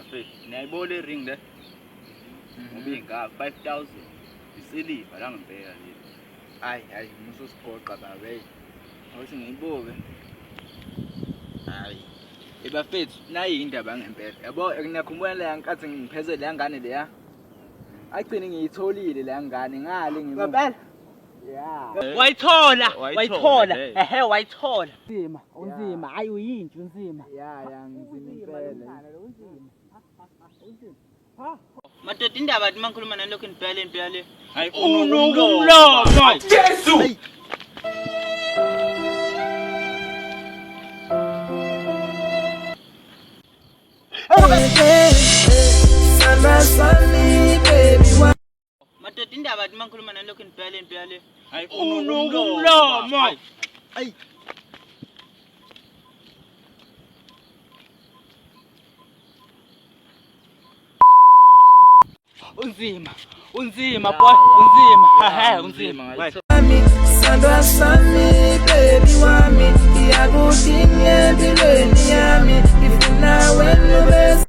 bafethu niyayibona i-ring le ngoba ingaka 5,000 isiliva la ngempela le. Hayi musosigoqa babe. Awuthi ngiyibuke. Hayi. Bafethu nayi indaba ngempela. Yabo ngiyakhumbula le yankathi ngipheze le ngane leya. Agcine ngiyitholile le ngane ngale ngimo. Ngempela? Yeah. Wayithola. Ehe wayithola. Unzima. Hayi uyintsha unzima. Yeah, ngizima impela. Madoda indaba athi mangikhuluma nalokho impela le. Hayi Unokumlomo. Jesu. Madoda indaba athi mangikhuluma nalokho impela le. Hayi Unokumlomo. Ay. Unzima boy, unzima. Ehe unzima. Sandwa sami baby wami, iyakuthi empilweni yami, ngifuna wena